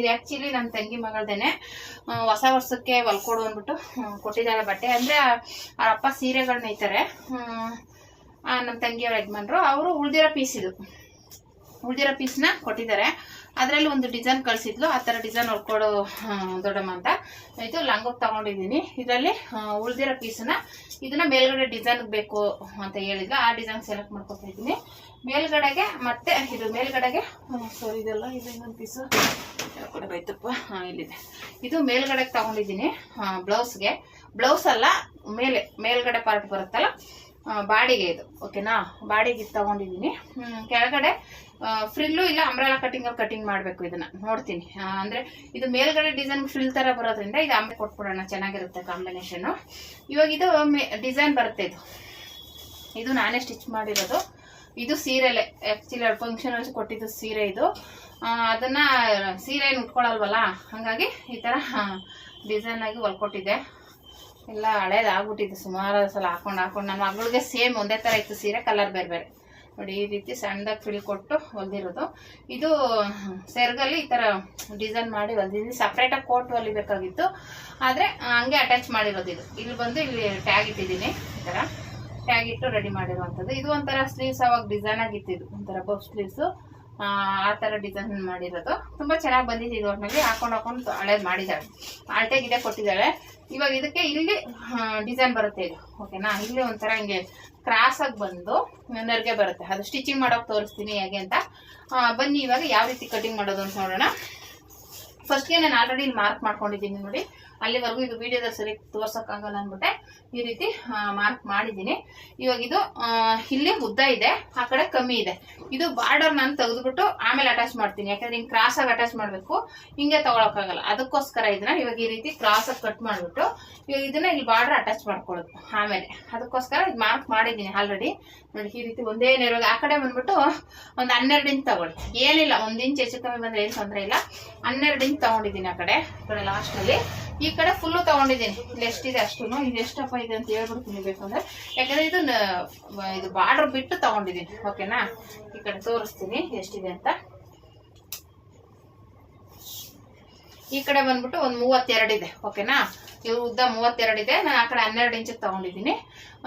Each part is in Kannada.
ಇದು ಆ್ಯಕ್ಚುಲಿ ನನ್ನ ತಂಗಿ ಮಗಳದೇನೆ. ಹೊಸ ವರ್ಷಕ್ಕೆ ಹೊಲ್ಕೊಡು ಅಂದ್ಬಿಟ್ಟು ಕೊಟ್ಟಿದ್ದಾಳೆ ಬಟ್ಟೆ. ಅಂದರೆ ಅವ್ರ ಅಪ್ಪ ಸೀರೆಗಳನ್ನ ನೇಯ್ತಾರೆ. ನಮ್ಮ ತಂಗಿಯವ್ರ ಯಜಮಾನ್ರು ಅವರು ಉಳ್ದಿರೋ ಪೀಸ್ನ ಕೊಟ್ಟಿದ್ದಾರೆ. ಅದರಲ್ಲಿ ಒಂದು ಡಿಸೈನ್ ಕಳಿಸಿದ್ಲು, ಆ ಥರ ಡಿಸೈನ್ ಹೊಲ್ಕೊಡು ದೊಡ್ಡಮ್ಮ ಅಂತ. ಇದು ಲಂಗೋಗಿ ತಗೊಂಡಿದ್ದೀನಿ. ಇದರಲ್ಲಿ ಉಳ್ದಿರೋ ಪೀಸನ್ನ ಇದನ್ನ ಮೇಲ್ಗಡೆ ಡಿಸೈನ್ಗೆ ಬೇಕು ಅಂತ ಹೇಳಿದ್ಲು, ಆ ಡಿಸೈನ್ ಸೆಲೆಕ್ಟ್ ಮಾಡ್ಕೊತಾ ಇದ್ದೀನಿ. ಮೇಲ್ಗಡೆಗೆ ಮತ್ತೆ ಇದು ಮೇಲ್ಗಡೆಗೆ ಸರಿ ಇದೆಲ್ಲ ಇದು ಇನ್ನೊಂದು ಪೀಸು ಕಡೆ ಬೈತಪ್ಪ. ಇಲ್ಲಿದೆ. ಇದು ಮೇಲ್ಗಡೆಗೆ ತಗೊಂಡಿದ್ದೀನಿ ಬ್ಲೌಸ್ಗೆ. ಬ್ಲೌಸ್ ಅಲ್ಲ, ಮೇಲ್ಗಡೆ ಪಾರ್ಟ್ ಬರುತ್ತಲ್ಲ ಬಾಡಿಗೆ ಇದು. ಓಕೆನಾ, ಬಾಡಿಗೆ ತಗೊಂಡಿದ್ದೀನಿ. ಕೆಳಗಡೆ ಫ್ರಿಲ್ಲು ಇಲ್ಲ ಅಂಬ್ರೆಲಾ ಕಟಿಂಗ್ ಮಾಡಬೇಕು. ಇದನ್ನ ನೋಡ್ತೀನಿ. ಅಂದ್ರೆ ಇದು ಮೇಲ್ಗಡೆ ಡಿಸೈನ್ ಫ್ರಿಲ್ ತರ ಬರೋದ್ರಿಂದ ಇದು ಅಂಬ್ರೆ ಕೊಟ್ಬಿಡೋಣ, ಚೆನ್ನಾಗಿರುತ್ತೆ ಕಾಂಬಿನೇಷನ್. ಇವಾಗ ಇದು ಡಿಸೈನ್ ಬರುತ್ತೆ. ಇದು ನಾನೇ ಸ್ಟಿಚ್ ಮಾಡಿರೋದು. ಇದು ಸೀರೆಲೆ ಆಕ್ಚುಲಿ ಫಂಕ್ಷನ್ ಅಲ್ಲಿ ಕೊಟ್ಟಿದ್ದು ಸೀರೆ ಇದು. ಅದನ್ನ ಸೀರೆ ಏನು ಉಟ್ಕೊಳಲ್ವಲ್ಲ, ಹಂಗಾಗಿ ಈ ತರ ಡಿಸೈನ್ ಆಗಿ ಹೊಲ್ಕೊಟ್ಟಿದ್ದೆ. ಎಲ್ಲ ಹಳೇದಾಗ್ಬಿಟ್ಟಿದೆ, ಸುಮಾರು ಸಲ ಹಾಕೊಂಡು ನನ್ನ ಮಗಳಿಗೆ ಸೇಮ್ ಒಂದೇ ತರ ಇತ್ತು ಸೀರೆ, ಕಲರ್ ಬೇರೆ ನೋಡಿ. ಈ ರೀತಿ ಸಣ್ಣದಾಗಿ ಫಿಲ್ ಕೊಟ್ಟು ಹೊಲ್ದಿರೋದು. ಇದು ಸೆರ್ಗಲ್ಲಿ ಈ ತರ ಡಿಸೈನ್ ಮಾಡಿ ಹೊಲ್ದಿದ್ದೀನಿ. ಸಪ್ರೇಟಾಗಿ ಕೋಟ್ ಹೊಲಿಬೇಕಾಗಿತ್ತು, ಆದ್ರೆ ಹಂಗೆ ಅಟ್ಯಾಚ್ ಮಾಡಿರೋದು. ಇದು ಇಲ್ಲಿ ಬಂದು ಇಲ್ಲಿ ಟ್ಯಾಗ್ ಇಟ್ಟಿದ್ದೀನಿ. ಈ ತರ ಟ್ಯಾಗ್ ಇಟ್ಟು ರೆಡಿ ಮಾಡಿರುವಂಥದ್ದು. ಇದು ಒಂಥರ ಸ್ಲೀವ್ಸ್ ಅವಾಗ ಡಿಸೈನ್ ಆಗಿತ್ತು. ಒಂಥರ ಬಫ್ ಸ್ಲೀವ್ಸ್ ಆ ತರ ಡಿಸೈನ್ ಮಾಡಿರೋದು. ತುಂಬಾ ಚೆನ್ನಾಗಿ ಬಂದಿದೆ. ಇದು ಒಟ್ಟಿನಲ್ಲಿ ಹಾಕೊಂಡು ಹಳೇದು ಮಾಡಿದ್ದಾಳೆ, ಆಲ್ಟೆಗಿದೆ ಕೊಟ್ಟಿದ್ದಾಳೆ. ಇವಾಗ ಇದಕ್ಕೆ ಇಲ್ಲಿ ಡಿಸೈನ್ ಬರುತ್ತೆ ಇದು. ಓಕೆನಾ, ಇಲ್ಲಿ ಒಂಥರ ಹಿಂಗೆ ಕ್ರಾಸ್ ಆಗಿ ಬಂದು ನೆರಿಗೆ ಬರುತ್ತೆ. ಅದು ಸ್ಟಿಚಿಂಗ್ ಮಾಡೋಕೆ ತೋರಿಸ್ತೀನಿ ಹೇಗೆ ಅಂತ. ಬನ್ನಿ ಇವಾಗ ಯಾವ ರೀತಿ ಕಟಿಂಗ್ ಮಾಡೋದು ಅಂತ ನೋಡೋಣ. ಫಸ್ಟ್ಗೆ ನಾನು ಆಲ್ರೆಡಿ ಇಲ್ಲಿ ಮಾರ್ಕ್ ಮಾಡ್ಕೊಂಡಿದ್ದೀನಿ ನೋಡಿ. ಅಲ್ಲಿವರೆಗೂ ಇದು ವಿಡಿಯೋದಲ್ಲಿ ಸರಿ ತೋರ್ಸೋಕ್ಕಾಗಲ್ಲ ಅಂದ್ಬಿಟ್ಟೆ ಈ ರೀತಿ ಮಾರ್ಕ್ ಮಾಡಿದ್ದೀನಿ. ಇವಾಗ ಇದು ಇಲ್ಲಿ ಉದ್ದ ಇದೆ, ಆ ಕಡೆ ಕಮ್ಮಿ ಇದೆ. ಇದು ಬಾರ್ಡರ್ ನಾನು ತೆಗೆದುಬಿಟ್ಟು ಆಮೇಲೆ ಅಟ್ಯಾಚ್ ಮಾಡ್ತೀನಿ, ಯಾಕಂದ್ರೆ ಹಿಂಗೆ ಕ್ರಾಸ್ ಆಗಿ ಅಟ್ಯಾಚ್ ಮಾಡಬೇಕು, ಹಿಂಗೆ ತಗೊಳಕ್ಕಾಗಲ್ಲ. ಅದಕ್ಕೋಸ್ಕರ ಇದನ್ನ ಇವಾಗ ಈ ರೀತಿ ಕ್ರಾಸ್ ಆಗಿ ಕಟ್ ಮಾಡಿಬಿಟ್ಟು ಇವಾಗ ಇದನ್ನ ಇಲ್ಲಿ ಬಾರ್ಡರ್ ಅಟ್ಯಾಚ್ ಮಾಡ್ಕೊಳ್ಳೋದು ಆಮೇಲೆ. ಅದಕ್ಕೋಸ್ಕರ ಇದು ಮಾರ್ಕ್ ಮಾಡಿದ್ದೀನಿ ಆಲ್ರೆಡಿ ನೋಡಿ. ಈ ರೀತಿ ಒಂದೇ ನೇರವಾಗಿ ಆ ಕಡೆ ಬಂದ್ಬಿಟ್ಟು ಒಂದು 12 ಇಂಚ್ ತಗೊಳ್ಳಿ. ಏನಿಲ್ಲ, 1 ಇಂಚ್ ಹೆಚ್ಚು ಕಮ್ಮಿ ಬಂದ್ರೆ ಏನು ತೊಂದರೆ ಇಲ್ಲ. 12 ಇಂಚ್ ತಗೊಂಡಿದ್ದೀನಿ ಆ ಕಡೆ ಲಾಸ್ಟ್ ನಲ್ಲಿ. ಈ ಕಡೆ ಫುಲ್ಲು ತಗೊಂಡಿದ್ದೀನಿ. ಇಲ್ಲಿ ಎಷ್ಟಿದೆ ಅಷ್ಟು. ಇದು ಎಷ್ಟಪ್ಪ ಇದೆ ಅಂತ ಹೇಳ್ಬಿಡ್ತೀನಿ ಬೇಕಂದ್ರೆ, ಯಾಕಂದ್ರೆ ಇದು ಬಾರ್ಡರ್ ಬಿಟ್ಟು ತಗೊಂಡಿದ್ದೀನಿ. ಓಕೆನಾ, ಈ ಕಡೆ ತೋರಿಸ್ತೀನಿ ಎಷ್ಟಿದೆ ಅಂತ. ಈ ಕಡೆ ಬಂದ್ಬಿಟ್ಟು ಒಂದು 32 ಇದೆ. ಓಕೆನಾ, ಇವ್ರ ಉದ್ದ 32 ಇದೆ. ನಾನು ಆ ಕಡೆ 12 ಇಂಚ್ ತಗೊಂಡಿದ್ದೀನಿ.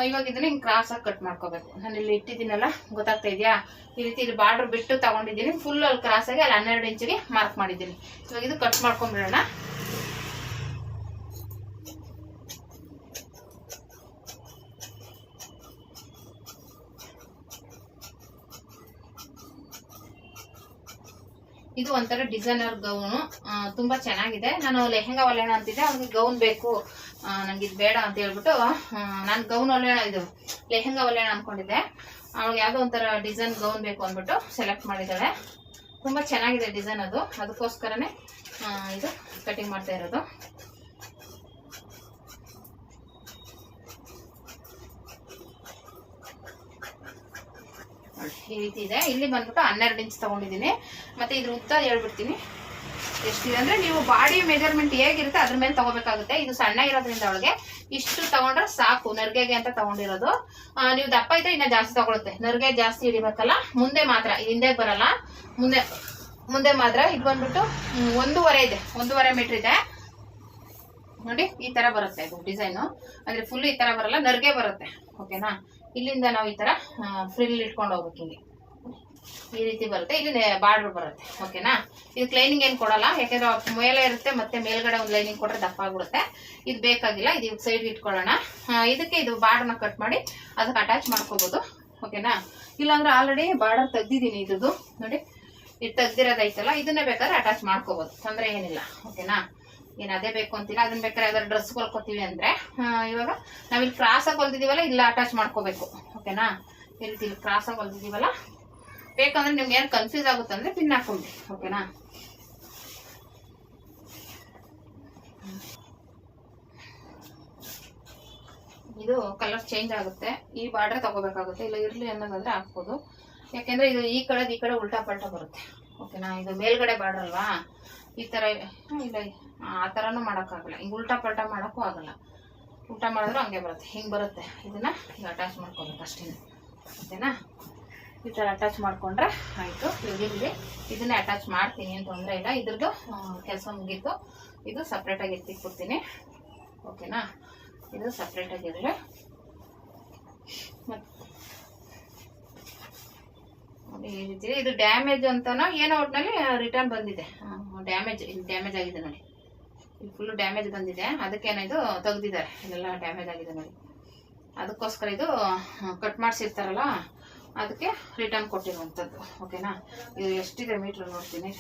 ಇವಾಗ ಇದನ್ನ ಹಿಂಗೆ ಕ್ರಾಸ್ ಆಗಿ ಕಟ್ ಮಾಡ್ಕೋಬೇಕು. ನಾನು ಇಲ್ಲಿ ಇಟ್ಟಿದ್ದೀನಲ್ಲ, ಗೊತ್ತಾಗ್ತಾ ಇದೆಯಾ? ಈ ರೀತಿ ಇಲ್ಲಿ ಬಾರ್ಡರ್ ಬಿಟ್ಟು ತಗೊಂಡಿದ್ದೀನಿ. ಫುಲ್ ಅಲ್ಲಿ ಕ್ರಾಸ್ ಆಗಿ ಅಲ್ಲಿ 12 ಇಂಚಿಗೆ ಮಾರ್ಕ್ ಮಾಡಿದ್ದೀನಿ. ಇವಾಗ ಇದು ಕಟ್ ಮಾಡ್ಕೊಂಡ್ಬಿಡೋಣ. ಇದು ಒಂಥರ ಡಿಸೈನರ್ ಗೌನು, ತುಂಬಾ ಚೆನ್ನಾಗಿದೆ. ನಾನು ಲೆಹಂಗಾ ಹೊಲೆಯೋಣ ಅಂತಿದ್ದೆ, ಅವ್ನಿಗೆ ಗೌನ್ ಬೇಕು, ನಂಗೆ ಇದು ಬೇಡ ಅಂತ ಹೇಳ್ಬಿಟ್ಟು ನಾನು ಗೌನ್ ಹೊಲೆಯೋಣ, ಇದು ಲೆಹಂಗಾ ಹೊಲೆಯೋಣ ಅನ್ಕೊಂಡಿದ್ದೆ. ಅವ್ಳಿಗೆ ಯಾವುದೋ ಒಂಥರ ಡಿಸೈನ್ ಗೌನ್ ಬೇಕು ಅಂದ್ಬಿಟ್ಟು ಸೆಲೆಕ್ಟ್ ಮಾಡಿದ್ದಾಳೆ. ತುಂಬಾ ಚೆನ್ನಾಗಿದೆ ಡಿಸೈನ್ ಅದು, ಅದಕ್ಕೋಸ್ಕರನೇ ಇದು ಕಟಿಂಗ್ ಮಾಡ್ತಾ ಇರೋದು. ಈ ರೀತಿ ಇದೆ. ಇಲ್ಲಿ ಬಂದ್ಬಿಟ್ಟು 12 ಇಂಚ್ ತಗೊಂಡಿದ್ದೀನಿ. ಮತ್ತೆ ಇದ್ರ ಉದ್ದ ಹೇಳ್ಬಿಡ್ತೀನಿ ಎಷ್ಟಿದೆ ಅಂದ್ರೆ, ನೀವು ಬಾಡಿ ಮೆಜರ್ಮೆಂಟ್ ಹೇಗಿರುತ್ತೆ ಅದ್ರ ಮೇಲೆ ತಗೋಬೇಕಾಗುತ್ತೆ. ಇದು ಸಣ್ಣ ಇರೋದ್ರಿಂದ ಅವಳಿಗೆ ಇಷ್ಟು ತಗೊಂಡ್ರೆ ಸಾಕು, ನರ್ಗೆಗೆ ಅಂತ ತಗೊಂಡಿರೋದು. ನೀವು ದಪ್ಪ ಇದ್ರೆ ಇನ್ನ ಜಾಸ್ತಿ ತಗೊಳುತ್ತೆ. ನರ್ಗೆ ಜಾಸ್ತಿ ಹಿಡಿಬೇಕಲ್ಲ, ಮುಂದೆ ಮಾತ್ರ, ಹಿಂದೆ ಬರಲ್ಲ, ಮುಂದೆ ಮಾತ್ರ. ಇದು ಬಂದ್ಬಿಟ್ಟು 1.5 ಇದೆ, 1.5 ಮೀಟರ್ ಇದೆ ನೋಡಿ. ಈ ತರ ಬರುತ್ತೆ ಇದು ಡಿಸೈನು. ಅಂದ್ರೆ ಫುಲ್ ಈ ತರ ಬರಲ್ಲ, ನರ್ಗೆ ಬರುತ್ತೆ. ಓಕೆನಾ, ಇಲ್ಲಿಂದ ನಾವು ಈ ತರ ಫ್ರಿಲ್ ಇಟ್ಕೊಂಡು ಹೋಗ್ಬೇಕು. ಹಿಂಗೆ ಈ ರೀತಿ ಬರುತ್ತೆ. ಇಲ್ಲಿ ಬಾರ್ಡರ್ ಬರುತ್ತೆ. ಓಕೆನಾ, ಇದು ಲೈನಿಂಗ್ ಏನು ಕೊಡಲ್ಲ, ಯಾಕಂದ್ರೆ ಮೇಲೆ ಇರುತ್ತೆ. ಮತ್ತೆ ಮೇಲ್ಗಡೆ ಒಂದು ಲೈನಿಂಗ್ ಕೊಟ್ರೆ ದಪ್ಪ ಆಗ್ಬಿಡುತ್ತೆ. ಇದು ಬೇಕಾಗಿಲ್ಲ, ಇದು ಸೈಡ್ ಇಟ್ಕೊಳ್ಳೋಣ. ಇದಕ್ಕೆ ಇದು ಬಾರ್ಡರ್ನ ಕಟ್ ಮಾಡಿ ಅದಕ್ಕೆ ಅಟ್ಯಾಚ್ ಮಾಡ್ಕೋಬಹುದು. ಓಕೆನಾ, ಇಲ್ಲಾಂದ್ರೆ ಆಲ್ರೆಡಿ ಬಾರ್ಡರ್ ತೆಗ್ದಿದ್ದೀನಿ ಇದ್ದು ನೋಡಿ. ಇದು ತೆಗ್ದಿರೋದೈತಲ್ಲ, ಇದನ್ನೇ ಬೇಕಾದ್ರೆ ಅಟ್ಯಾಚ್ ಮಾಡ್ಕೋಬಹುದು, ತೊಂದರೆ ಏನಿಲ್ಲ. ಓಕೆನಾ, ಏನು ಅದೇ ಬೇಕು ಅಂತಿಲ್ಲ. ಅದನ್ನ ಬೇಕಾದ್ರೆ ಯಾವ್ದಾದ್ರು ಡ್ರೆಸ್ ಹೊಲ್ಕೋತೀವಿ ಅಂದ್ರೆ ಇವಾಗ ನಾವಿಲ್ಲಿ ಕ್ರಾಸ್ ಆಗಿ ಹೊಲ್ದಿದೀವಲ್ಲ, ಇಲ್ಲ ಅಟ್ಯಾಚ್ ಮಾಡ್ಕೋಬೇಕು. ಓಕೆನಾ, ಈ ರೀತಿ ಇಲ್ಲಿ ಕ್ರಾಸ್ ಆಗಿ ಹೊಲ್ದಿದೀವಲ್ಲ, ಬೇಕಂದ್ರೆ ನಿಮ್ಗೆ ಏನು ಕನ್ಫ್ಯೂಸ್ ಆಗುತ್ತೆ ಅಂದ್ರೆ ಪಿನ್ ಹಾಕೊಂಡಿ. ಓಕೆನಾ, ಇದು ಕಲರ್ ಚೇಂಜ್ ಆಗುತ್ತೆ. ಈ ಬಾರ್ಡರ್ ತಗೋಬೇಕಾಗುತ್ತೆ, ಇಲ್ಲ ಇರ್ಲಿ ಅನ್ನೋದಾದ್ರೆ ಹಾಕ್ಬೋದು. ಯಾಕೆಂದ್ರೆ ಇದು ಈ ಕಡೆ ಉಲ್ಟಾ ಪಲ್ಟಾ ಬರುತ್ತೆ. ಓಕೆನಾ, ಇದು ಮೇಲ್ಗಡೆ ಬಾರ್ಡರ್ ಅಲ್ವಾ, ಈ ತರ ಇಲ್ಲ ಆ ತರನು ಮಾಡೋಕ್ಕಾಗಲ್ಲ. ಹಿಂಗೆ ಉಲ್ಟಾ ಪಲ್ಟಾ ಮಾಡೋಕ್ಕೂ ಆಗಲ್ಲ. ಉಲ್ಟಾ ಮಾಡಿದ್ರು ಹಂಗೆ ಬರುತ್ತೆ, ಹಿಂಗೆ ಬರುತ್ತೆ. ಇದನ್ನ ಈಗ ಅಟ್ಯಾಚ್ ಮಾಡ್ಕೋಬೇಕು ಅಷ್ಟೇ. ಓಕೆನಾ, ಈ ಥರ ಅಟ್ಯಾಚ್ ಮಾಡಿಕೊಂಡ್ರೆ ಆಯಿತು. ಇರಲಿ, ಇದನ್ನೇ ಅಟ್ಯಾಚ್ ಮಾಡ್ತೀನಿ ಏನು ತೊಂದರೆ ಇಲ್ಲ. ಇದ್ರದ್ದು ಕೆಲಸ ಮುಗೀತು. ಇದು ಸಪ್ರೇಟಾಗಿ ಎತ್ತಿಕ್ಬಿಡ್ತೀನಿ. ಓಕೆನಾ, ಇದು ಸಪ್ರೇಟಾಗಿರಲಿ. ಮತ್ತು ಈ ರೀತಿ ಇದು ಡ್ಯಾಮೇಜ್ ಅಂತನೋ ಏನೋ ಒಟ್ಟಿನಲ್ಲಿ ರಿಟರ್ನ್ ಬಂದಿದೆ. ಡ್ಯಾಮೇಜ್ ಆಗಿದೆ ನೋಡಿ, ಇಲ್ಲಿ ಫುಲ್ಲು ಡ್ಯಾಮೇಜ್ ಬಂದಿದೆ. ಅದಕ್ಕೇನಿದು ತೆಗ್ದಿದ್ದಾರೆ, ಇಲ್ಲೆಲ್ಲ ಡ್ಯಾಮೇಜ್ ಆಗಿದೆ ನೋಡಿ. ಅದಕ್ಕೋಸ್ಕರ ಇದು ಕಟ್ ಮಾಡಿಸಿರ್ತಾರಲ್ಲ, ಅದಕ್ಕೆ ರಿಟರ್ನ್ ಕೊಟ್ಟಿರುವಂಥದ್ದು. ಓಕೆನಾ, ಇದು ಎಷ್ಟಿದೆ ಮೀಟ್ರ್ ನೋಡ್ತೀನಿ.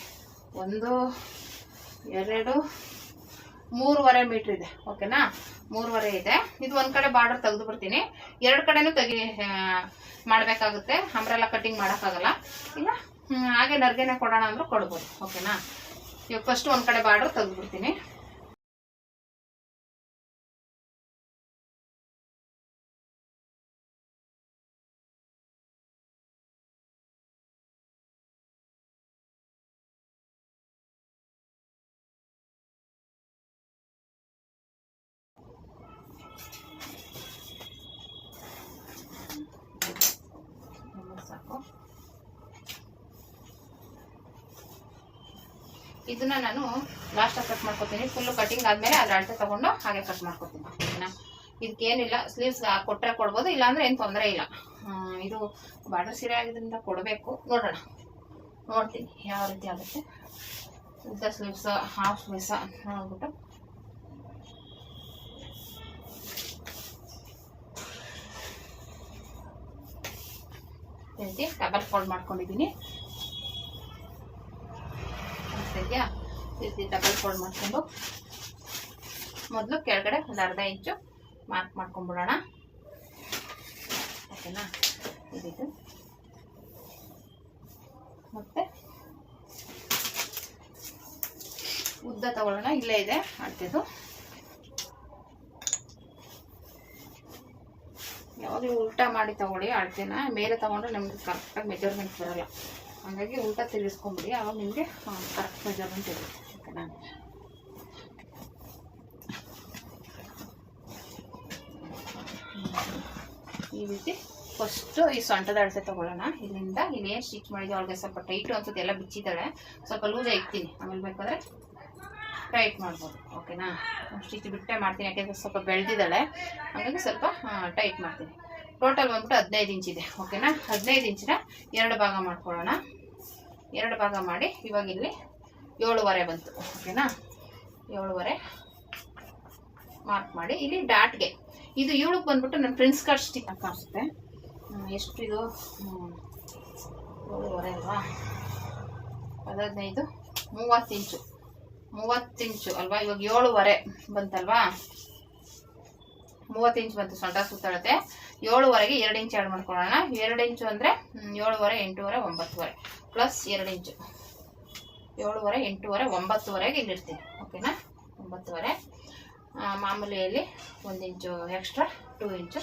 1, 2, 3.5 ಮೀಟ್ರ್ ಇದೆ. ಓಕೆನಾ, 3.5 ಇದೆ. ಇದು ಒಂದು ಕಡೆ ಬಾರ್ಡರ್ ತೆಗೆದು ಬಿಡ್ತೀನಿ. 2 ಕಡೆನೂ ಮಾಡಬೇಕಾಗುತ್ತೆ. ಅಂಬ್ರೆಲ್ಲ ಕಟ್ಟಿಂಗ್ ಮಾಡೋಕ್ಕಾಗಲ್ಲ. ಇಲ್ಲ ಹಾಗೆ ನರ್ಗೆನೆ ಕೊಡೋಣ ಅಂದ್ರೂ ಕೊಡ್ಬೋದು. ಓಕೆನಾ, ಇವಾಗ ಫಸ್ಟ್ ಒಂದು ಕಡೆ ಬಾರ್ಡರ್ ತೆಗೆದು ಬಿಡ್ತೀನಿ. ಸಾಕು. ಇದನ್ನ ನಾನು ಲಾಸ್ಟ್ ಕಟ್ ಮಾಡ್ಕೊತೀನಿ. ಫುಲ್ ಕಟಿಂಗ್ ಆದ್ಮೇಲೆ ಅದ್ರ ಅಳತೆ ತಗೊಂಡು ಹಾಗೆ ಕಟ್ ಮಾಡ್ಕೊತೀನಿ. ಓಕೆನಾ, ಇದಕ್ಕೇನಿಲ್ಲ, ಸ್ಲೀವ್ಸ್ ಕೊಟ್ಟರೆ ಕೊಡ್ಬೋದು, ಇಲ್ಲಾಂದ್ರೆ ಏನು ತೊಂದರೆ ಇಲ್ಲ. ಇದು ಬಾರ್ಡರ್ ಸೀರೆ ಆಗಿದ್ರಿಂದ ಕೊಡಬೇಕು. ನೋಡ್ತೀನಿ ಯಾವ ರೀತಿ ಆಗುತ್ತೆ. ಉದ್ದ ಸ್ಲೀವ್ಸ್, ಹಾಫ್ ಸ್ಲೀವ್ಸ್ ನೋಡ್ಬಿಟ್ಟು ರೀತಿ ಡಬಲ್ ಫೋಲ್ಡ್ ಮಾಡ್ಕೊಂಡಿದ್ದೀನಿ. ಇದೆಯಾ, ರೀತಿ ಡಬಲ್ ಫೋಲ್ಡ್ ಮಾಡ್ಕೊಂಡು ಮೊದಲು ಕೆಳಗಡೆ ಒಂದು ಅರ್ಧ ಇಂಚು ಮಾರ್ಕ್ ಮಾಡ್ಕೊಂಡ್ಬಿಡೋಣ. ಓಕೆನಾ, ಇದಿದ್ದು ಮತ್ತೆ ಉದ್ದ ತಗೊಳ್ಳೋಣ. ಇಲ್ಲೇ ಇದೆ ಅಳತೆದು. ಯಾವಾಗಲೂ ಉಲ್ಟಾ ಮಾಡಿ ತಗೊಳ್ಳಿ ಅಳತೆನ. ಮೇಲೆ ತಗೊಂಡ್ರೆ ನಮ್ಗೆ ಕರೆಕ್ಟಾಗಿ ಮೆಜರ್ಮೆಂಟ್ ಬರಲ್ಲ. ಹಾಗಾಗಿ ಉಲ್ಟಾ ತಿರುಗಿಸ್ಕೊಂಬಿಡಿ, ಆವಾಗ ನಿಮಗೆ ಕರೆಕ್ಟ್ ಮೆಜರ್ಮೆಂಟ್ ಇರುತ್ತೆ. ಓಕೆನಾ, ಈ ರೀತಿ ಫಸ್ಟು ಈ ಸೊಂಟದ ಅಳತೆ ತಗೊಳ್ಳೋಣ. ಇಲ್ಲಿಂದ ಇಲ್ಲೇನು ಸ್ಟಿಚ್ ಮಾಡಿದ್ವಿ ಅವ್ಳಿಗೆ ಸ್ವಲ್ಪ ಟೈಟು ಅನ್ಸುತ್ತೆ, ಎಲ್ಲ ಬಿಚ್ಚಿದ್ದಾಳೆ. ಸ್ವಲ್ಪ ಲೂಸಾಗಿ ಇಕ್ತೀನಿ, ಆಮೇಲೆ ಬೇಕಾದ್ರೆ ಟೈಟ್ ಮಾಡ್ಬೋದು. ಓಕೆನಾ, ಸ್ಟಿಚ್ ಬಿಟ್ಟೆ ಮಾಡ್ತೀನಿ, ಯಾಕೆಂದರೆ ಸ್ವಲ್ಪ ಬೆಳೆದಿದ್ದಾಳೆ. ಹಾಗಾಗಿ ಸ್ವಲ್ಪ ಟೈಟ್ ಮಾಡ್ತೀನಿ. ಟೋಟಲ್ ಬಂದ್ಬಿಟ್ಟು 15 ಇಂಚಿದೆ. ಓಕೆನಾ, 15 ಇಂಚಿನ 2 ಭಾಗ ಮಾಡ್ಕೊಳ್ಳೋಣ. 2 ಭಾಗ ಮಾಡಿ ಇವಾಗ ಇಲ್ಲಿ 7.5 ಬಂತು. ಓಕೆನಾ, 7.5 ಮಾರ್ಕ್ ಮಾಡಿ ಇಲ್ಲಿ ಡಾಟ್ಗೆ ಇದು ಇವಳಿಗೆ ಬಂದ್ಬಿಟ್ಟು ನನ್ನ ಪ್ರಿನ್ಸ್ ಕಟ್ ಸ್ಟಿಚ್ ಕಾಣಿಸುತ್ತೆ. ಎಷ್ಟು ಇದು 7.5 ಅಲ್ವಾ, 15, 30 ಇಂಚು ಅಲ್ವಾ. ಇವಾಗ 7.5 ಬಂತಲ್ವಾ, 30 ಇಂಚು ಬಂತು ಸೊಂಟ ಸುತ್ತಳತೆ. 7.5ಗೆ 2 ಇಂಚು ಆ್ಯಡ್ ಮಾಡ್ಕೊಳ್ಳೋಣ. 2 ಇಂಚು ಅಂದರೆ 7.5, 8.5, 9.5 ಪ್ಲಸ್ 2 ಇಂಚು. 7.5, 8.5, 9.5ಗೆ ಇಲ್ಲಿರ್ತೀನಿ. ಓಕೆನಾ, 9.5. ಮಾಮೂಲಿಯಲ್ಲಿ 1 ಇಂಚು ಎಕ್ಸ್ಟ್ರಾ, 2 ಇಂಚು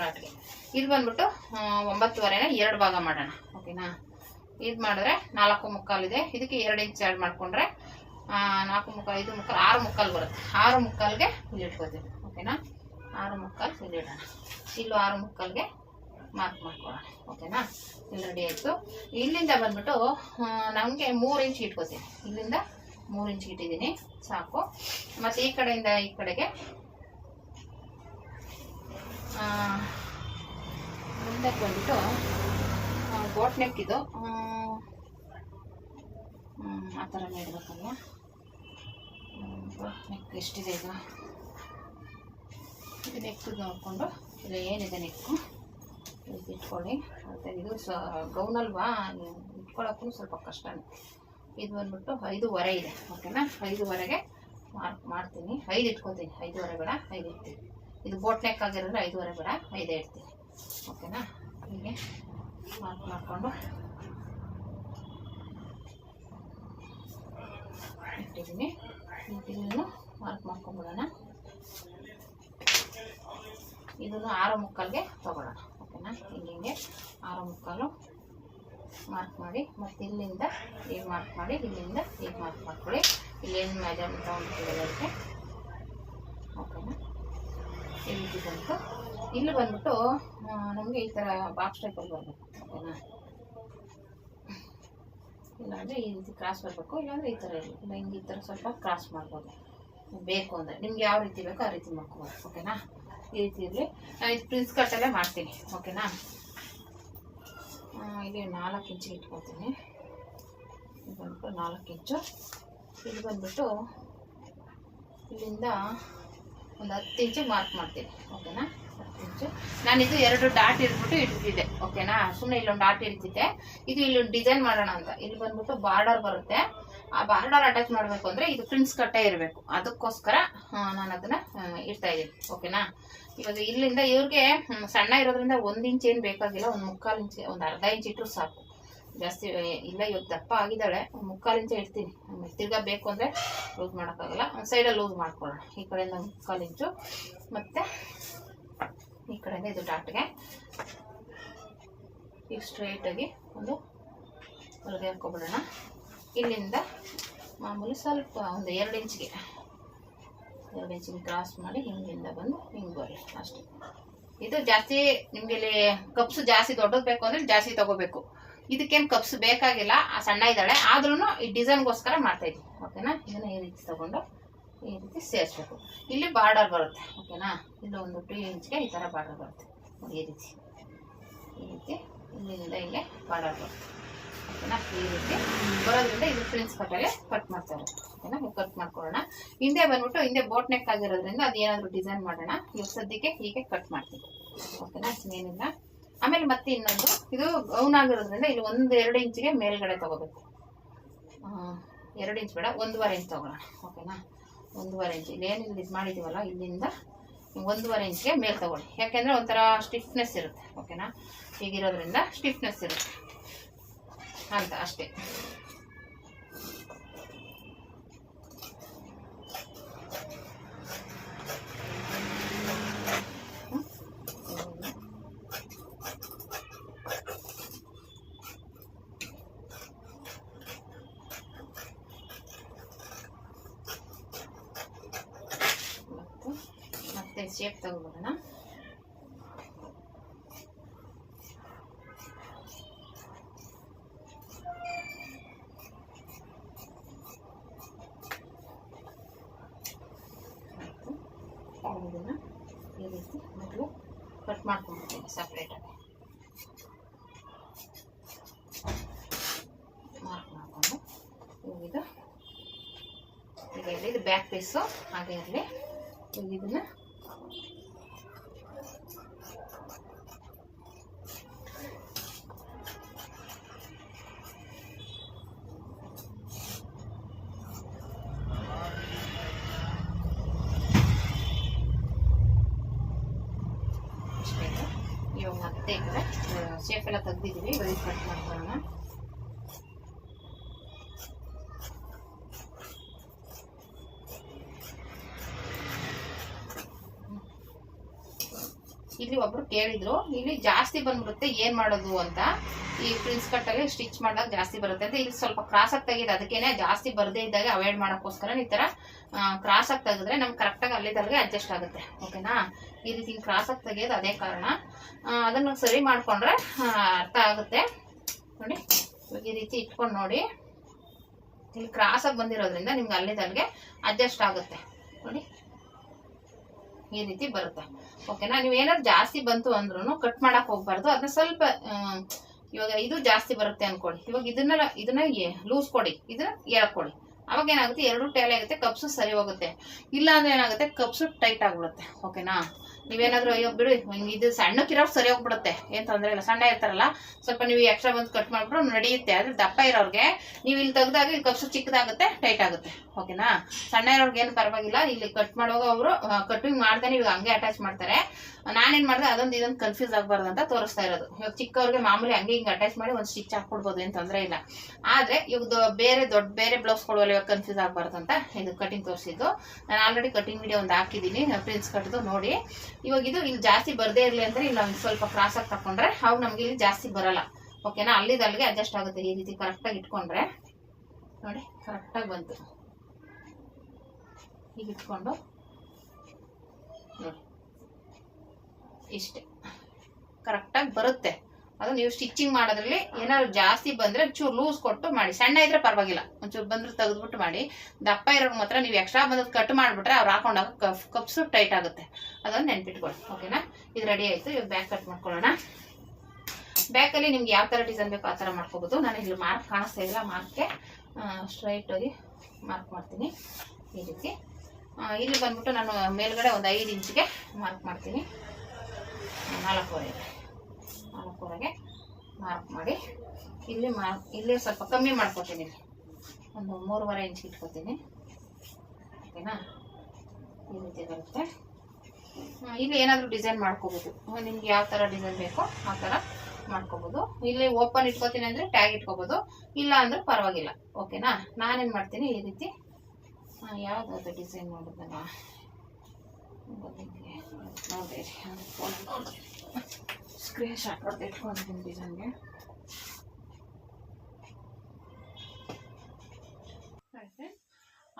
ಡಾಟ್ಗೆ. ಇದು ಬಂದ್ಬಿಟ್ಟು 9.5ನ 2 ಭಾಗ ಮಾಡೋಣ. ಓಕೆನಾ, ಇದು ಮಾಡಿದ್ರೆ 4.75 ಇದೆ. ಇದಕ್ಕೆ 2 ಇಂಚು ಆ್ಯಡ್ ಮಾಡಿಕೊಂಡ್ರೆ 4.75, 5 ಮುಕ್ಕಾಲು, 6 ಮುಕ್ಕಾಲು ಬರುತ್ತೆ. 6 ಮುಕ್ಕಾಲ್ಗೆ ಇಲ್ಲಿ ಇಟ್ಕೋತೀವಿ. ಓಕೆನಾ, 6 ಮುಕ್ಕಾಲು ಇಲ್ಲಿ ಇಡೋಣ. ಇಲ್ಲೂ 6 ಮುಕ್ಕಾಲ್ಗೆ ಮಾರ್ಕ್ ಮಾಡ್ಕೊಳ್ಳೋಣ. ಓಕೆನಾ, ಇಲ್ಲಿ ರೆಡಿ ಆಯಿತು. ಇಲ್ಲಿಂದ ಬಂದ್ಬಿಟ್ಟು ನಮಗೆ 3 ಇಂಚ್ ಇಟ್ಕೋತೀನಿ. ಇಲ್ಲಿಂದ 3 ಇಂಚ್ ಇಟ್ಟಿದ್ದೀನಿ, ಸಾಕು. ಮತ್ತು ಈ ಕಡೆಯಿಂದ ಈ ಕಡೆಗೆ ಮುಂದಕ್ಕೆ ಬಂದ್ಬಿಟ್ಟು ಬೋಟ್ ನೆಕ್ ಇದು ಆ ಥರನೇ ಇಡಬೇಕಲ್ವ. ಬೋಟ್ ನೆಕ್ ಎಷ್ಟಿದೆ ಈಗ, ಇದು ನೆಕ್ ನೋಡಿಕೊಂಡು ಇಲ್ಲ ಏನಿದೆ ನೆಕ್ಕು ಇಟ್ಕೊಳ್ಳಿ. ಮತ್ತು ಇದು ಗೌನಲ್ವಾ, ಇಟ್ಕೊಳ್ಳೋಕ್ಕೂ ಸ್ವಲ್ಪ ಕಷ್ಟನೇ. ಇದು ಬಂದ್ಬಿಟ್ಟು 5.5 ಇದೆ. ಓಕೆನಾ, 5.5ಗೆ ಮಾರ್ಕ್ ಮಾಡ್ತೀನಿ. 5 ಇಟ್ಕೊತೀನಿ, 5.5 ಬೇಡ, 5 ಇಡ್ತೀನಿ. ಇದು ಬೋಟ್ ನೆಕ್ ಆಗಿರೋದ್ರೆ 5.5 ಬೇಡ, 5 ಇಡ್ತೀನಿ. ಓಕೆನಾ, ಹೀಗೆ ಮಾರ್ಕ್ ಮಾಡಿಕೊಂಡು ಇಟ್ಟಿದ್ದೀನಿ. ಇದನ್ನು ಮಾರ್ಕ್ ಮಾಡ್ಕೊಂಡ್ಬಿಡೋಣ. ಇದನ್ನು 6 ಮುಕ್ಕಾಲ್ಗೆ ತೊಗೊಳ್ಳೋಣ. ಓಕೆನಾ, ಹಿಂಗೆ 6 ಮುಕ್ಕಾಲು ಮಾರ್ಕ್ ಮಾಡಿ, ಮತ್ತು ಇಲ್ಲಿಂದ ಈಗ ಮಾರ್ಕ್ ಮಾಡಿ, ಇಲ್ಲಿಂದ ಈಗ ಮಾರ್ಕ್ ಮಾಡ್ಕೊಳ್ಳಿ. ಇಲ್ಲೇನು ಮೆಜರ್ಮೆಂಟ್ ತೊಗೊಂಡಿದ್ದೀವಲ್ಲ ಅದಕ್ಕೆ. ಓಕೆನಾ, ಈ ರೀತಿ ಬಂತು. ಇಲ್ಲಿ ಬಂದ್ಬಿಟ್ಟು ನಮಗೆ ಈ ಥರ ಬಾಕ್ಸ್ ಟೈಪಲ್ಲಿ ಬರಬೇಕು. ಓಕೆನಾ, ಇಲ್ಲಾಂದರೆ ಈ ರೀತಿ ಕ್ರಾಸ್ ಬರಬೇಕು, ಇಲ್ಲಾಂದರೆ ಈ ಥರ ಇರಲಿ, ಇಲ್ಲ ಹಿಂಗೆ ಈ ಥರ ಸ್ವಲ್ಪ ಕ್ರಾಸ್ ಮಾಡ್ಬೋದು ಬೇಕು ಅಂದರೆ. ನಿಮ್ಗೆ ಯಾವ ರೀತಿ ಬೇಕೋ ಆ ರೀತಿ ಮಾಡ್ಕೋಬೋದು. ಓಕೆನಾ, ಈ ರೀತಿ ಇರಲಿ. ನಾನು ಇದು ಪ್ರಿನ್ಸ್ ಕಟ್ಟಲ್ಲೇ ಮಾಡ್ತೀನಿ. ಓಕೆನಾ, ಇಲ್ಲಿ 4 ಇಂಚಿಗೆ ಇಟ್ಕೊಳ್ತೀನಿ. ಇದು ಬಂದ್ಬಿಟ್ಟು 4 ಇಂಚು. ಇದು ಬಂದ್ಬಿಟ್ಟು ಇಲ್ಲಿಂದ ಒಂದು 10 ಇಂಚಿಗೆ ಮಾರ್ಕ್ ಮಾಡ್ತೀನಿ. ಓಕೆನಾ, 10 ಇಂಚು. ನಾನಿದು 2 ಡಾಟ್ ಇಟ್ಬಿಟ್ಟು ಇಡ್ತಿದ್ದೆ. ಓಕೆನಾ, ಸುಮ್ಮನೆ ಇಲ್ಲೊಂದು ಡಾಟ್ ಇಡ್ತಿದ್ದೆ. ಇದು ಇಲ್ಲೊಂದು ಡಿಸೈನ್ ಮಾಡೋಣ ಅಂತ. ಇಲ್ಲಿ ಬಂದ್ಬಿಟ್ಟು ಬಾರ್ಡರ್ ಬರುತ್ತೆ. ಆ ಬಾರ್ಡರ್ ಅಟ್ಯಾಚ್ ಮಾಡಬೇಕು ಅಂದರೆ ಇದು ಪ್ರಿನ್ಸ್ ಕಟ್ಟೆ ಇರಬೇಕು. ಅದಕ್ಕೋಸ್ಕರ ನಾನು ಅದನ್ನು ಇಡ್ತಾ ಇದ್ದೀನಿ. ಓಕೆನಾ, ಇವಾಗ ಇಲ್ಲಿಂದ ಇವ್ರಿಗೆ ಸಣ್ಣ ಇರೋದ್ರಿಂದ 1 ಇಂಚ್ ಏನು ಬೇಕಾಗಿಲ್ಲ, ಒಂದು 3/4 ಇಂಚ್, ಒಂದು ಅರ್ಧ ಇಂಚ್ ಇಟ್ಟರು ಸಾಕು. ಜಾಸ್ತಿ ಇಲ್ಲ, ಇವಾಗ ದಪ್ಪ ಆಗಿದ್ದಾಳೆ, 3/4 ಇಂಚ್ ಇಡ್ತೀನಿ. ತಿರ್ಗಾ ಬೇಕು ಅಂದರೆ ಲೂಸ್ ಮಾಡೋಕ್ಕಾಗಲ್ಲ, ಒಂದು ಸೈಡಲ್ಲಿ ಲೂಸ್ ಮಾಡ್ಕೊಳ್ಳೋಣ. ಈ ಕಡೆಯಿಂದ 3/4 ಇಂಚು, ಮತ್ತು ಈ ಕಡೆಯಿಂದ ಇದು ಡಾಟ್ಗೆ ಈಗ ಸ್ಟ್ರೈಟಾಗಿ ಒಂದು ಹೊಲಿಗೆ ಹಾಕ್ಕೊಬಿಡೋಣ. ಇಲ್ಲಿಂದ ಮಾಮೂಲಿ ಸ್ವಲ್ಪ ಒಂದು 2 ಇಂಚಿಗೆ ಕ್ರಾಸ್ ಮಾಡಿ ಹಿಂಗಿಂದ ಬಂದು ಹಿಂಗೆ ಬರಲಿ ಅಷ್ಟೇ. ಇದು ಜಾಸ್ತಿ ನಿಮಗೆ ಇಲ್ಲಿ ಕಪ್ಸು ಜಾಸ್ತಿ ದೊಡ್ಡದು ಬೇಕು ಅಂದರೆ ಜಾಸ್ತಿ ತಗೋಬೇಕು. ಇದಕ್ಕೇನು ಕಪ್ಸ್ ಬೇಕಾಗಿಲ್ಲ, ಆ ಸಣ್ಣ ಇದ್ದಾಳೆ ಆದ್ರೂ ಈ ಡಿಸೈನ್ಗೋಸ್ಕರ ಮಾಡ್ತಾ ಇದ್ದೀನಿ. ಓಕೆನಾ, ಇದನ್ನು ಈ ರೀತಿ ತಗೊಂಡು ಈ ರೀತಿ ಸೇರಿಸ್ಬೇಕು. ಇಲ್ಲಿ ಬಾರ್ಡರ್ ಬರುತ್ತೆ. ಓಕೆನಾ, ಇಲ್ಲಿ ಒಂದು 2 ಇಂಚ್ಗೆ ಈ ಥರ ಬಾರ್ಡರ್ ಬರುತ್ತೆ. ಈ ರೀತಿ ಇಲ್ಲಿಂದ ಹಿಂಗೆ ಬಾರ್ಡರ್ ಬರುತ್ತೆ. ಓಕೆನಾ, ಈ ರೀತಿ ಬರೋದ್ರಿಂದ ಇದು ಪ್ರಿನ್ಸ್ ಕಟ್ಟಲ್ಲಿ ಕಟ್ ಮಾಡ್ತಾರೆ. ಓಕೆನಾ, ಕಟ್ ಮಾಡ್ಕೊಳ್ಳೋಣ. ಹಿಂದೆ ಬಂದ್ಬಿಟ್ಟು ಹಿಂದೆ ಬೋಟ್ ನೆಕ್ ಆಗಿರೋದ್ರಿಂದ ಅದು ಏನಾದರೂ ಡಿಸೈನ್ ಮಾಡೋಣ. ಇವಾಗ ಸದ್ಯಕ್ಕೆ ಹೀಗೆ ಕಟ್ ಮಾಡ್ತೀವಿ. ಓಕೆನಾ, ಏನಿಲ್ಲ. ಆಮೇಲೆ ಮತ್ತೆ ಇನ್ನೊಂದು, ಇದು ಗೌನ್ ಆಗಿರೋದ್ರಿಂದ ಇಲ್ಲಿ 1-2 ಇಂಚಿಗೆ ಮೇಲ್ಗಡೆ ತಗೋಬೇಕು. 2 ಇಂಚ್ ಬೇಡ, 1.5 ಇಂಚ್ ತಗೊಳ್ಳೋಣ. ಓಕೆನಾ, 1.5 ಇಂಚ್. ಇಲ್ಲಿ ಏನಿಲ್ಲ ಇದು ಮಾಡಿದ್ದೀವಲ್ಲ, ಇಲ್ಲಿಂದ 1.5 ಇಂಚ್ಗೆ ಮೇಲೆ ತಗೊಳ್ಳಿ. ಯಾಕೆಂದರೆ ಒಂಥರ ಸ್ಟಿಫ್ನೆಸ್ ಇರುತ್ತೆ. ಓಕೆನಾ, ಹೀಗಿರೋದ್ರಿಂದ ಸ್ಟಿಫ್ನೆಸ್ ಇರುತ್ತೆ ಅಂತ ಅಷ್ಟೇ. ಮತ್ತೆ ಶೇಪ್ ತಗೋಬೋಣ. ಈ ರೀತಿ ಮೊದಲು ಕಟ್ ಮಾಡ್ಕೊಂಡ್ಬಿಡ್ತೀನಿ ಸಪ್ರೇಟಾಗಿ. ಮಾರ್ಕ್ ಮಾಡಿಕೊಂಡು ಇದು ಈಗ ಇರಲಿ, ಇದು ಬ್ಯಾಕ್ ಪೀಸು ಹಾಗೆ ಇರಲಿ. ಈಗ ಇದನ್ನು ಇವಾಗ ಮತ್ತೆ ಈ ಕಡೆ ಶೇಪ್ ಎಲ್ಲ ತೆಗ್ದಿದ್ದೀವಿ. ಇವಾಗ ಕಟ್ ಮಾಡ್ಕೊಳ್ಳೋಣ. ಇಲ್ಲಿ ಒಬ್ರು ಕೇಳಿದ್ರು, ಇಲ್ಲಿ ಜಾಸ್ತಿ ಬಂದ್ಬಿಡುತ್ತೆ ಏನ್ ಮಾಡೋದು ಅಂತ. ಈ ಪ್ರಿನ್ಸ್ ಕಟ್ಟಲ್ಲಿ ಸ್ಟಿಚ್ ಮಾಡಿದಾಗ ಜಾಸ್ತಿ ಬರುತ್ತೆ ಅಂತ. ಇಲ್ಲಿ ಸ್ವಲ್ಪ ಕ್ರಾಸ್ ಆಗಿ ತೆಗೆದು, ಅದಕ್ಕೇನೆ ಜಾಸ್ತಿ ಬರದೇ ಇದ್ದಾಗ ಅವಾಯ್ಡ್ ಮಾಡೋಕ್ಕೋಸ್ಕರ ಈ ತರ ಕ್ರಾಸ್ ಆಗಿ ತೆಗೆದ್ರೆ ನಮ್ಗೆ ಕರೆಕ್ಟಾಗಿ ಅಲ್ಲಿದ್ದಲ್ಲಿಗೆ ಅಡ್ಜಸ್ಟ್ ಆಗುತ್ತೆ. ಓಕೆನಾ, ಈ ರೀತಿ ಕ್ರಾಸ್ ಆಗಿ ತೆಗೆಯೋದು ಅದೇ ಕಾರಣ. ಅದನ್ನು ಸರಿ ಮಾಡ್ಕೊಂಡ್ರೆ ಅರ್ಥ ಆಗುತ್ತೆ ನೋಡಿ. ಈ ರೀತಿ ಇಟ್ಕೊಂಡು ನೋಡಿ, ಇಲ್ಲಿ ಕ್ರಾಸ್ ಆಗಿ ಬಂದಿರೋದ್ರಿಂದ ನಿಮ್ಗೆ ಅಲ್ಲಿದ್ದಲ್ಲಿಗೆ ಅಡ್ಜಸ್ಟ್ ಆಗುತ್ತೆ ನೋಡಿ. ಈ ರೀತಿ ಬರುತ್ತೆ. ಓಕೆನಾ, ನೀವು ಏನಾದ್ರು ಜಾಸ್ತಿ ಬಂತು ಅಂದ್ರೂ ಕಟ್ ಮಾಡಕ್ ಹೋಗ್ಬಾರ್ದು. ಅದನ್ನ ಸ್ವಲ್ಪ ಇವಾಗ ಇದು ಜಾಸ್ತಿ ಬರುತ್ತೆ ಅನ್ಕೊಳ್ಳಿ. ಇವಾಗ ಇದನ್ನ ಲೂಸ್ ಕೊಡಿ, ಇದನ್ನ ಎಳ್ಕೊಡಿ. ಅವಾಗ ಏನಾಗುತ್ತೆ, 2 ಟೇಲ್ ಆಗುತ್ತೆ, ಕಪ್ಸು ಸರಿ ಹೋಗುತ್ತೆ. ಇಲ್ಲ ಅಂದ್ರೆ ಏನಾಗುತ್ತೆ, ಕಪ್ಸು ಟೈಟ್ ಆಗ್ಬಿಡುತ್ತೆ. ಓಕೆನಾ, ನೀವೇನಾದ್ರೂ ಅಯ್ಯೋ ಬಿಡು ಇದು ಸಣ್ಣಕ್ಕಿರೋ ಸರಿ ಹೋಗ್ಬಿಡುತ್ತೆ, ಏನ್ ತೊಂದರೆ ಇಲ್ಲ. ಸಣ್ಣ ಇರ್ತಾರಲ್ಲ, ಸ್ವಲ್ಪ ನೀವು ಎಕ್ಸ್ಟ್ರಾ ಬಂದು ಕಟ್ ಮಾಡ್ಬಿಟ್ಟು ನಡೆಯುತ್ತೆ. ಆದ್ರೆ ದಪ್ಪ ಇರೋರ್ಗೆ ನೀವು ಇಲ್ಲಿ ತೆಗ್ದಾಗ ಇಲ್ಲಿ ಕಪ್ಸು ಚಿಕ್ಕದಾಗುತ್ತೆ, ಟೈಟ್ ಆಗುತ್ತೆ. ಓಕೆನಾ, ಸಣ್ಣ ಇರೋರ್ಗೆ ಏನು ಪರವಾಗಿಲ್ಲ. ಇಲ್ಲಿ ಕಟ್ ಮಾಡುವಾಗ ಅವರು ಕಟ್ಟಿಂಗ್ ಮಾಡ್ತಾನೆ ಇವಾಗ ಹಂಗೆ ಅಟ್ಯಾಚ್ ಮಾಡ್ತಾರೆ. ನಾನೇನ್ ಮಾಡಿದೆ, ಇದೊಂದು ಕನ್ಫ್ಯೂಸ್ ಆಗ್ಬಾರ್ದು ಅಂತ ತೋರಿಸ್ತಾ ಇರೋದು. ಇವಾಗ ಚಿಕ್ಕವ್ರಿಗೆ ಮಾಮೂಲಿ ಹಂಗೆ ಹಿಂಗೆ ಅಟ್ಯಾಚ್ ಮಾಡಿ ಒಂದು ಸ್ಟಿಚ್ ಹಾಕ್ಬಿಡ್ಬೋದು, ಏನ್ ತೊಂದರೆ ಇಲ್ಲ. ಆದ್ರೆ ಇವಾಗ ಬೇರೆ ಬ್ಲೌಸ್ ಕೊಡುವಲ್ಲಿ ಇವಾಗ ಕನ್ಫ್ಯೂಸ್ ಆಗ್ಬಾರ್ದು ಅಂತ ಇದು ಕಟಿಂಗ್ ತೋರಿಸಿದ್ದು. ನಾನು ಆಲ್ರೆಡಿ ಕಟಿಂಗ್ ವಿಡಿಯೋ ಒಂದು ಹಾಕಿದ್ದೀನಿ, ಪ್ರಿನ್ಸ್ ಕಟ್ದು ನೋಡಿ. ಇವಾಗ ಇದು ಇಲ್ಲಿ ಜಾಸ್ತಿ ಬರದೇ ಇರಲಿ ಅಂದ್ರೆ ಇಲ್ಲಿ ನಾವು ಸ್ವಲ್ಪ ಕ್ರಾಸ್ ಆಗಿ ತಕೊಂಡ್ರೆ ಅವು ನಮ್ಗೆ ಇಲ್ಲಿ ಜಾಸ್ತಿ ಬರಲ್ಲ. ಓಕೆನಾ, ಅಲ್ಲಿಗೆ ಅಡ್ಜಸ್ಟ್ ಆಗುತ್ತೆ. ಈ ರೀತಿ ಕರೆಕ್ಟಾಗಿ ಇಟ್ಕೊಂಡ್ರೆ ನೋಡಿ, ಕರೆಕ್ಟಾಗಿ ಬಂತು. ಈಗ ಇಟ್ಕೊಂಡು ನೋಡಿ, ಇಷ್ಟೇ ಕರೆಕ್ಟಾಗಿ ಬರುತ್ತೆ. ಅದು ನೀವು ಸ್ಟಿಚಿಂಗ್ ಮಾಡೋದ್ರಲ್ಲಿ ಏನಾದ್ರು ಜಾಸ್ತಿ ಬಂದ್ರೆ ಒಂಚೂರು ಲೂಸ್ ಕೊಟ್ಟು ಮಾಡಿ. ಸಣ್ಣ ಇದ್ರೆ ಪರವಾಗಿಲ್ಲ, ಒಂಚೂರು ಬಂದ್ರೆ ತೆಗೆದ್ಬಿಟ್ಟು ಮಾಡಿ. ದಪ್ಪ ಇರೋರು ಮಾತ್ರ ನೀವು ಎಕ್ಸ್ಟ್ರಾ ಬಂದದ್ದು ಕಟ್ ಮಾಡಿಬಿಟ್ರೆ ಅವ್ರು ಹಾಕೊಂಡಾಗ ಕಪ್ಸು ಟೈಟ್ ಆಗುತ್ತೆ. ಅದನ್ನು ನೆನ್ಪಿಟ್ಕೊಳ್ಳಿ. ಓಕೆನಾ? ಇದು ರೆಡಿ ಆಯ್ತು. ಇವಾಗ ಬ್ಯಾಕ್ ಕಟ್ ಮಾಡ್ಕೊಳ್ಳೋಣ. ಬ್ಯಾಕಲ್ಲಿ ನಿಮ್ಗೆ ಯಾವ ಥರ ಡಿಸೈನ್ ಬೇಕೋ ಆ ಥರ ಮಾಡ್ಕೋಬೋದು. ನಾನು ಇಲ್ಲಿ ಮಾರ್ಕ್ ಕಾಣಿಸ್ತಾ ಇಲ್ಲ, ಮಾರ್ಕ್ಗೆ ಸ್ಟ್ರೈಟ್ ಆಗಿ ಮಾರ್ಕ್ ಮಾಡ್ತೀನಿ ಈ ರೀತಿ. ಇಲ್ಲಿ ಬಂದ್ಬಿಟ್ಟು ನಾನು ಮೇಲ್ಗಡೆ ಒಂದು 5 ಇಂಚಿಗೆ ಮಾರ್ಕ್ ಮಾಡ್ತೀನಿ. 4.5ಗೆ ಮಾರ್ಕ್ ಮಾಡಿ ಇಲ್ಲಿ ಸ್ವಲ್ಪ ಕಮ್ಮಿ ಮಾಡ್ಕೊತೀನಿ. ಒಂದು 3.5 ಇಂಚ್ ಇಟ್ಕೊತೀನಿ. ಓಕೆನಾ? ಈ ರೀತಿ ಬರುತ್ತೆ. ಇಲ್ಲಿ ಏನಾದರೂ ಡಿಸೈನ್ ಮಾಡ್ಕೋಬೋದು. ನಿಮ್ಗೆ ಯಾವ ಥರ ಡಿಸೈನ್ ಬೇಕೋ ಆ ಥರ ಮಾಡ್ಕೋಬೋದು. ಇಲ್ಲಿ ಓಪನ್ ಇಟ್ಕೋತೀನಿ ಅಂದರೆ ಟ್ಯಾಗ್ ಇಟ್ಕೋಬೋದು, ಇಲ್ಲ ಅಂದ್ರೆ ಪರವಾಗಿಲ್ಲ. ಓಕೆನಾ? ನಾನೇನು ಮಾಡ್ತೀನಿ ಈ ರೀತಿ ಯಾವುದಾದ್ರು ಡಿಸೈನ್ ಮಾಡೋದಲ್ಲ ನೋಡಿರಿ, ಸ್ಕ್ರೀನ್ ಶಾಟ್ ಹೊಡೆದು ಇಟ್ಕೊಂಡಿದ್ದೀನಿ ಡಿಸೈನ್ಗೆ.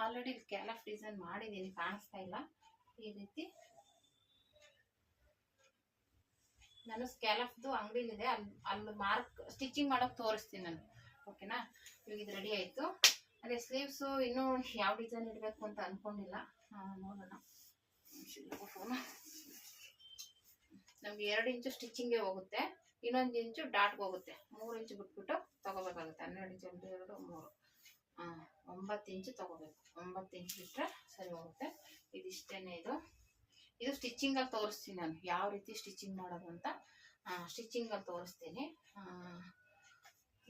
ಆಲ್ರೆಡಿ ಕ್ಯಾಲಫ್ ಡಿಸೈನ್ ಮಾಡಿದ್ದೀನಿ, ಕಾಣಿಸ್ತಾ ಇಲ್ಲ. ಈ ರೀತಿ ನಾನು ಸ್ಕ್ಯಾಲಫ್ದು ಅಂಗಡಿಲಿದೆ, ಅಲ್ಲಿ ಮಾರ್ಕ್ ಸ್ಟಿಚಿಂಗ್ ಮಾಡೋಕೆ ತೋರಿಸ್ತೀನಿ ನಾನು. ಓಕೆನಾ? ಇವಾಗ ಇದು ರೆಡಿ ಆಯಿತು. ಅದೇ ಸ್ಲೀವ್ಸು ಇನ್ನೂ ಯಾವ ಡಿಸೈನ್ ಇಡಬೇಕು ಅಂತ ಅಂದ್ಕೊಂಡಿಲ್ಲ, ನೋಡೋಣ. ನಮ್ಗೆ 2 ಇಂಚು ಸ್ಟಿಚಿಂಗ್ಗೆ ಹೋಗುತ್ತೆ, ಇನ್ನೊಂದು ಇಂಚು ಡಾಟ್ಗೆ ಹೋಗುತ್ತೆ. 3 ಇಂಚು ಬಿಟ್ಬಿಟ್ಟು ತಗೋಬೇಕಾಗುತ್ತೆ. 12 ಇಂಚು 2 3 9 ಇಂಚು ತಗೋಬೇಕು. 9 ಇಂಚು ಬಿಟ್ಟರೆ ಸರಿ ಹೋಗುತ್ತೆ. ಇದಿಷ್ಟೇನೆ. ಇದು ಸ್ಟಿಚಿಂಗಲ್ಲಿ ತೋರಿಸ್ತೀನಿ ನಾನು ಯಾವ ರೀತಿ ಸ್ಟಿಚಿಂಗ್ ಮಾಡೋದು ಅಂತ. ಸ್ಟಿಚಿಂಗಲ್ಲಿ ತೋರಿಸ್ತೀನಿ.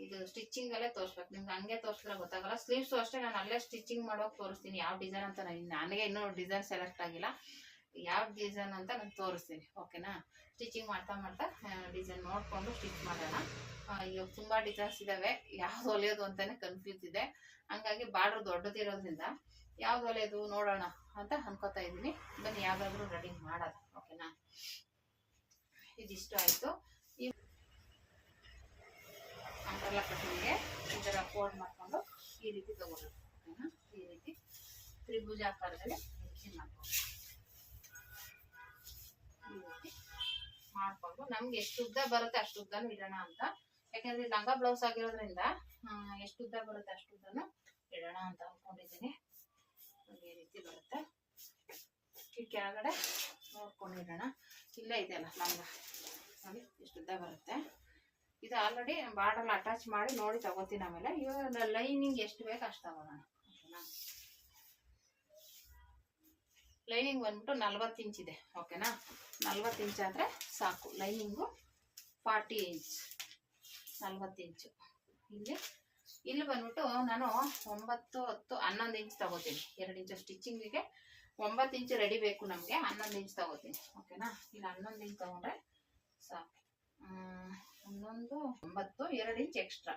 ಇದು ಸ್ಟಿಚಿಂಗಲ್ಲೇ ತೋರಿಸ್ಬೇಕು ನಿಮ್ಗೆ, ಹಂಗೆ ತೋರಿಸಿದ್ರೆ ಗೊತ್ತಾಗಲ್ಲ. ಸ್ಲೀವ್ಸು ಅಷ್ಟೇ ನಾನು ಅಲ್ಲೇ ಸ್ಟಿಚಿಂಗ್ ಮಾಡೋಕೆ ತೋರಿಸ್ತೀನಿ. ಯಾವ ಡಿಸೈನ್ ಅಂತ ನನಗೆ ಇನ್ನೂ ಡಿಸೈನ್ ಸೆಲೆಕ್ಟ್ ಆಗಿಲ್ಲ, ಯಾವ ಡಿಸೈನ್ ಅಂತ ನಾನು ತೋರಿಸ್ತೀನಿ. ಓಕೆನಾ? ಸ್ಟಿಚಿಂಗ್ ಮಾಡ್ತಾ ಡಿಸೈನ್ ನೋಡಿಕೊಂಡು ಸ್ಟಿಚ್ ಮಾಡೋಣ. ಇವಾಗ ತುಂಬ ಡಿಸೈನ್ಸ್ ಇದ್ದಾವೆ, ಯಾವ್ದು ಹೊಲಿಯೋದು ಅಂತಲೇ ಕನ್ಫ್ಯೂಸ್ ಇದೆ. ಹಂಗಾಗಿ ಬಾರ್ಡ್ರ್ ದೊಡ್ಡದಿರೋದ್ರಿಂದ ಯಾವ್ದು ಹೊಲಿಯೋದು ನೋಡೋಣ ಅಂತ ಅನ್ಕೋತಾ ಇದ್ದೀನಿ. ಬನ್ನಿ ಯಾವುದಾದ್ರೂ ರೆಡಿ ಮಾಡೋದು. ಓಕೆನಾ? ಇದಿಷ್ಟು ಆಯಿತು. ಈ ಅಂಬ್ರೆಲಾ ಕಟ್ಟಿಂಗ್ಗೆ ಈ ಥರ ಫೋಲ್ಡ್ ಮಾಡಿಕೊಂಡು ಈ ರೀತಿ ತಗೋಬೇಕು. ಓಕೆನಾ? ಈ ರೀತಿ ತ್ರಿಭುಜ ಆಕಾರದಲ್ಲಿ ಈ ರೀತಿ ಮಾಡಿಕೊಂಡು ನಮ್ಗೆ ಎಷ್ಟು ಉದ್ದ ಬರುತ್ತೆ ಅಷ್ಟು ಉದ್ದನೂ ಇಡೋಣ ಅಂತ. ಯಾಕಂದ್ರೆ ಲಂಗ ಬ್ಲೌಸ್ ಆಗಿರೋದ್ರಿಂದ ಎಷ್ಟು ಉದ್ದ ಬರುತ್ತೆ ಅಷ್ಟು ಉದ್ದನೂ ಇಡೋಣ ಅಂತ ಅಂದ್ಕೊಂಡಿದ್ದೀನಿ. ಈ ರೀತಿ ಬರುತ್ತೆ. ಈ ಕೆಳಗಡೆ ನೋಡ್ಕೊಂಡಿಡೋಣ. ಇಲ್ಲೇ ಇದೆಯಲ್ಲ ಲಂಗ, ನೋಡಿ ಎಷ್ಟು ಉದ್ದ ಬರುತ್ತೆ. ಇದು ಆಲ್ರೆಡಿ ಬಾರ್ಡರ್ ಅಟ್ಯಾಚ್ ಮಾಡಿ ನೋಡಿ ತಗೋತೀನಿ. ಆಮೇಲೆ ಇವಾಗ ಲೈನಿಂಗ್ ಎಷ್ಟು ಬೇಕು ಅಷ್ಟು ತಗೋಣ. ಓಕೆನಾ? ಲೈನಿಂಗ್ ಬಂದ್ಬಿಟ್ಟು 40 ಇಂಚ್ ಇದೆ. ಓಕೆನಾ? 40 ಇಂಚ್ ಆದರೆ ಸಾಕು. ಲೈನಿಂಗು 40 ಇಂಚ್, 40 ಇಂಚು. ಇಲ್ಲಿ ಬಂದ್ಬಿಟ್ಟು ನಾನು 9 10 11 ಇಂಚ್ ತಗೋತೀನಿ. 2 ಇಂಚು ಸ್ಟಿಚಿಂಗಿಗೆ 9 ಇಂಚು ರೆಡಿ ಬೇಕು ನಮಗೆ. 11 ಇಂಚ್ ತಗೋತೀನಿ. ಓಕೆನಾ? ಇಲ್ಲಿ 11 ಇಂಚ್ ತಗೊಂಡ್ರೆ ಸಾಕು. 11 9 2 ಇಂಚ್ ಎಕ್ಸ್ಟ್ರಾ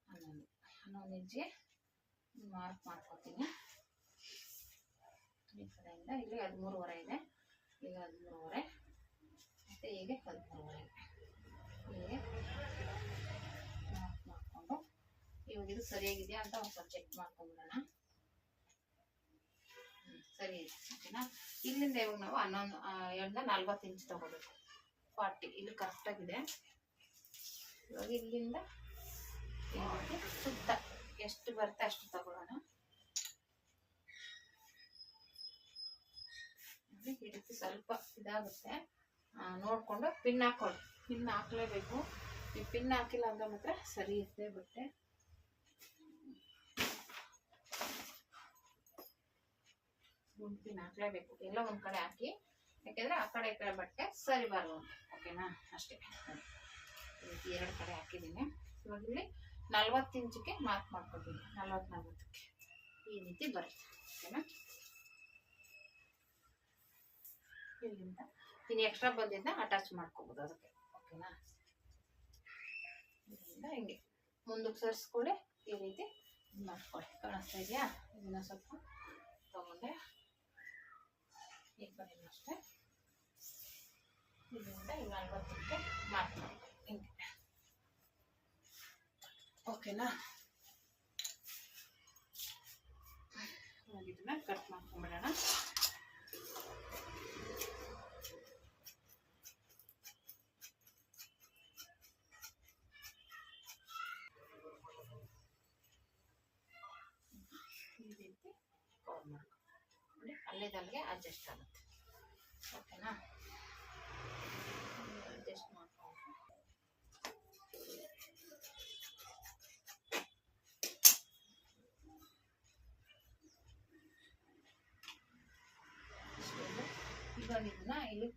11 ಇಂಚಿಗೆ ಮಾರ್ಕ್ ಮಾಡ್ಕೊತೀನಿ. ಈ ಕಡೆಯಿಂದ ಇಲ್ಲಿ 13.5 ಇದೆ, ಈಗ 13.5 ಮತ್ತು ಹೀಗೆ 13.5 ಹೀಗೆ ಮಾರ್ಕ್ ಮಾಡಿಕೊಂಡು ಇವಾಗ ಇದು ಸರಿಯಾಗಿದೆಯಾ ಅಂತ ಒಂದು ಸ್ವಲ್ಪ ಚೆಕ್ ಮಾಡ್ಕೊಂಡ್ಬಿಡೋಣ. ಸರಿ ಇದೆ. ಓಕೆನಾ? ಇಲ್ಲಿಂದ ಇವಾಗ ನಾವು 40 ಇಂಚ್ ತಗೋಬೇಕು. 40 ಇಲ್ಲಿ ಕರೆಕ್ಟಾಗಿದೆ. ಇವಾಗ ಇಲ್ಲಿಂದ ಸುತ್ತ ಎಷ್ಟು ಬರುತ್ತೆ ಅಷ್ಟು ತಗೊಳ್ಳೋಣ. ಈ ರೀತಿ ಸ್ವಲ್ಪ ಇದಾಗುತ್ತೆ, ನೋಡಿಕೊಂಡು ಪಿನ್ ಹಾಕೊಳ್ಳಿ. ಪಿನ್ ಹಾಕ್ಲೇಬೇಕು. ಈ ಪಿನ್ ಹಾಕಿಲ್ಲ ಅಂದ್ರೆ ಮಾತ್ರ ಸರಿ ಇರುತ್ತೆ ಬಟ್ಟೆ. ಪಿನ್ ಹಾಕ್ಲೇಬೇಕು. ಎಲ್ಲ ಒಂದು ಕಡೆ ಹಾಕಿ, ಯಾಕೆಂದರೆ ಆ ಕಡೆ ಈ ಕಡೆ ಬಟ್ಟೆ ಸರಿ ಬರಲ್ಲ. ಓಕೆನಾ? ಅಷ್ಟೇ. ಈ 2 ಕಡೆ ಹಾಕಿದ್ದೀನಿ. ಇವಾಗ ಇಲ್ಲಿ 40 ಇಂಚಿಗೆ ಮಾರ್ಕ್ ಮಾಡ್ಕೊತೀನಿ. 40 ಈ ರೀತಿ ಬರುತ್ತೆ. ಓಕೆನಾ? ಇಲ್ಲಿಂದ ಇನ್ನು ಎಕ್ಸ್ಟ್ರಾ ಬಂದಿದ್ದನ್ನ ಅಟ್ಯಾಚ್ ಮಾಡ್ಕೋಬೋದು ಅದಕ್ಕೆ. ಓಕೆನಾ? ಇದರಿಂದ ಹಿಂಗೆ ಮುಂದಕ್ಕೆ ಸರಿಸ್ಕೊಳ್ಳಿ. ಈ ರೀತಿ ಮಾಡ್ಕೊಳ್ಳಿ. ಕಾಣಿಸ್ತಾ ಇದೆಯಾ? ಇದನ್ನ ಸ್ವಲ್ಪ ತಗೊಂಡೆ. ಈ ಕಡೆ ಅಷ್ಟೇ. ಇದರಿಂದ ಈಗ 40ಕ್ಕೆ ಮಾರ್ಕ್ ಮಾಡ್ಕೊಳ್ಳಿ ಹಿಂಗೆ. ಓಕೆನಾ? ಇದನ್ನ ಕಟ್ ಮಾಡ್ಕೊಂಡ್ಬಿಡೋಣ. ಕವರ್ ಮಾಡ್ಕೊ ನೋಡಿ, ಅಲ್ಲಿಗೆ ಅಡ್ಜಸ್ಟ್ ಆಗುತ್ತೆ. ಓಕೆನಾ? ಅಡ್ಜಸ್ಟ್ ಮಾಡ್ಕೊಂಡು ಇವಾಗ ಇದನ್ನ ಇಲ್ಲಿ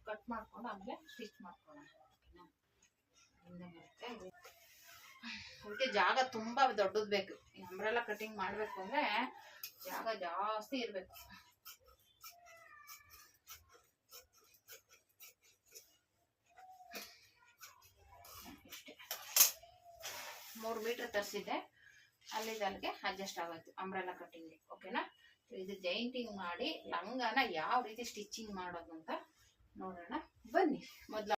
ಕಟ್ ಮಾಡ್ಕೊಂಡು ಆಮೇಲೆ ಸ್ಟಿಚ್ ಮಾಡ್ಕೊಳ್ಳೋಣ. ಓಕೆನಾ? ಅದಕ್ಕೆ ಜಾಗ ತುಂಬಾ ದೊಡ್ಡದು ಬೇಕು. ಈ ಅಂಬ್ರೆಲಾ ಕಟಿಂಗ್ ಮಾಡ್ಬೇಕು ಅಂದ್ರೆ ಜಾಗ ಜಾಸ್ತಿ ಇರ್ಬೇಕು. ಇಷ್ಟೇ 3 ಮೀಟರ್ ತರಿಸಿದ್ದೆ, ಅಲ್ಲಿಗೆ ಅಡ್ಜಸ್ಟ್ ಆಗೋಯ್ತು ಅಂಬ್ರೆಲಾ ಕಟಿಂಗ್. ಓಕೆನಾ? ಇದು ಜೈಂಟಿಂಗ್ ಮಾಡಿ ಲಂಗನ ಯಾವ ರೀತಿ ಸ್ಟಿಚಿಂಗ್ ಮಾಡೋದು ಅಂತ ನೋಡೋಣ ಬನ್ನಿ. ಮೊದಲು